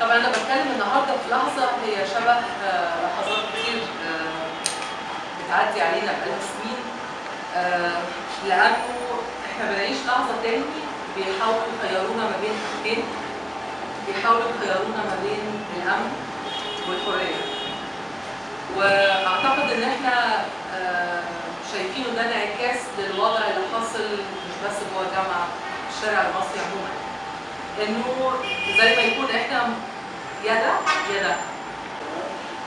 طبعا انا بتكلم النهارده في لحظه هي شبه لحظات كتير بتعدي علينا بقالها سنين، لانه احنا بنعيش لحظه تاني بيحاولوا يخيرونا ما بين حاجتين، بيحاولوا يخيرونا ما بين الامن والحريه. واعتقد ان احنا شايفينه ده انعكاس للوضع اللي حاصل مش بس جوه الجامعه، الشارع المصري عموما، انه زي ما يكون احنا يا ده يا ده.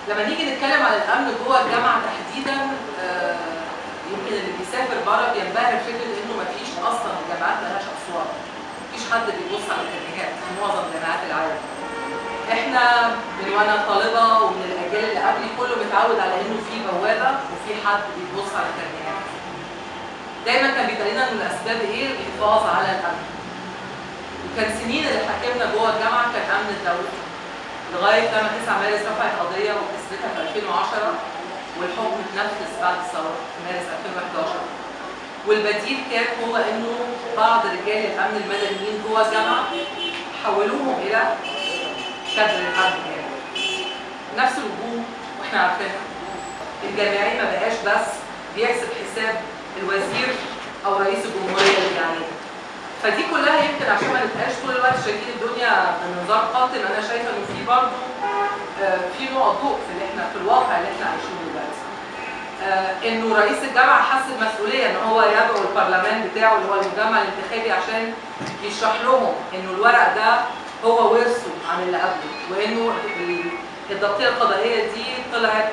لما نيجي نتكلم على الامن جوه الجامعه تحديدا، يمكن اللي بيسافر بره بينبهر فكره انه ما فيش اصلا الجامعات مالهاش اسوار، مفيش حد بيبص على الكافيهات في معظم جامعات العالم. احنا من وانا طالبه ومن الاجيال اللي قبلي كله متعود على انه في بوابه وفي حد بيبص على الكافيهات. دايما كان بيبقى لنا من الاسباب ايه؟ الحفاظ على الامن. وكان سنين اللي حكمنا جوه الجامعه كان امن الدوله. لغايه لما 9 مارس رفعت قضيه وكسبتها في 2010 والحكم اتنفذ بعد الثوره في مارس 2011. والبديل كان هو انه بعض رجال الامن المدنيين جوه الجامعه حولوهم الى كادر الامن يعني. نفس الوجوه واحنا عارفينها. الجامعي ما بقاش بس بيحسب حساب الوزير او رئيس الجمهوريه اللي بيعمله. فدي كلها يمكن عشان ما نبقاش طول الوقت شايفين الدنيا بمنظار قاتل، انا شايفه انه في برضه في نقط ضوء في اللي احنا في الواقع اللي احنا عايشينه دلوقتي. انه رئيس الجامعه حس بمسؤوليه ان هو يدعو البرلمان بتاعه اللي هو المجمع الانتخابي عشان يشرح لهم انه الورق ده هو ورثه عن اللي قبله، وانه الضبطيه القضائيه دي طلعت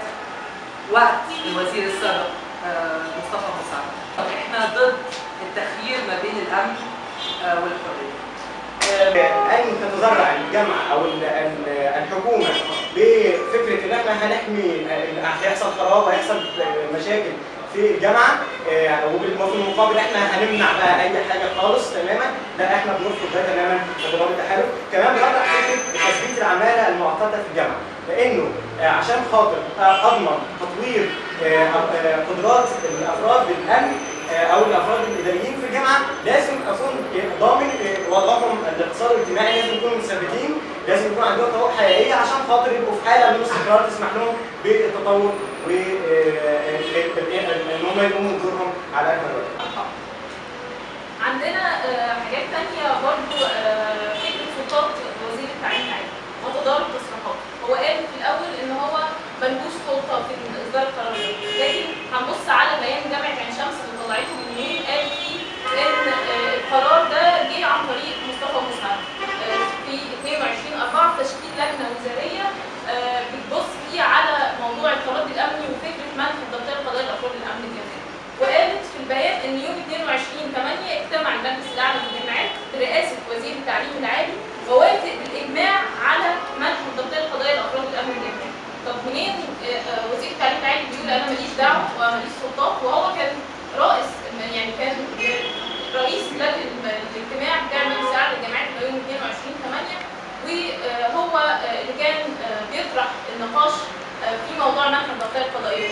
وقت الوزير السابق مصطفى مساعد. طب احنا ضد التخيير ما بين الامن والحريه. أن تتذرع الجامعة أو الحكومة بفكرة إن إحنا هنحمي، هيحصل خراب، هيحصل مشاكل في الجامعة، وفي المقابل إحنا هنمنع بقى أي حاجة خالص تماما. لا، إحنا بنرفض ده تماما كضرورة التحالف. كمان بنرفض فكرة تثبيت العمالة المعتادة في الجامعة، لأنه عشان خاطر أضمن تطوير قدرات الأفراد بالأمن او الافراد الاداريين في الجامعه، لازم اكون ضامن وضعهم الاقتصادي والاجتماعي، لازم يكونوا متثبتين، لازم يكون عندهم حقوق حقيقيه عشان خاطر يبقوا في حاله من الاستقرار تسمح لهم بالتطور وان هم يقوموا بدورهم على اكمل وجه. عندنا حاجات ثانيه برضه، فكره سلطات وزير التعليم العالي وتضارب تصريحات. هو قال في الاول ان هو ملوش سلطه في اصدار القرارات، لكن هنبص على بيان جامعه عين شمس اللي طلعته من يومين، قال فيه ان القرار ده جه عن طريق مصطفى مساعد في 22/4 تشكيل لجنه وزاريه بتبص فيه على موضوع التردي الامني وفكره منح الضبطيه القضائيه لافراد الامن الجامعي. وقالت في البيان ان يوم 22/8 اجتمع المجلس الاعلى للجامعات برئاسه وزير التعليم العالي ووافق بالاجماع على منح الضبطيه القضائيه لافراد الامن الجامعي. طب منين وزير التعليم العالي بيقول انا ماليش دعوه وماليش سلطات، وهو كان رئيس يعني كان رئيس الاجتماع بتاع المجلس الاعلى للجامعات يوم 22/8، وهو اللي كان بيطرح النقاش في موضوع منح الضبطيه القضائيه.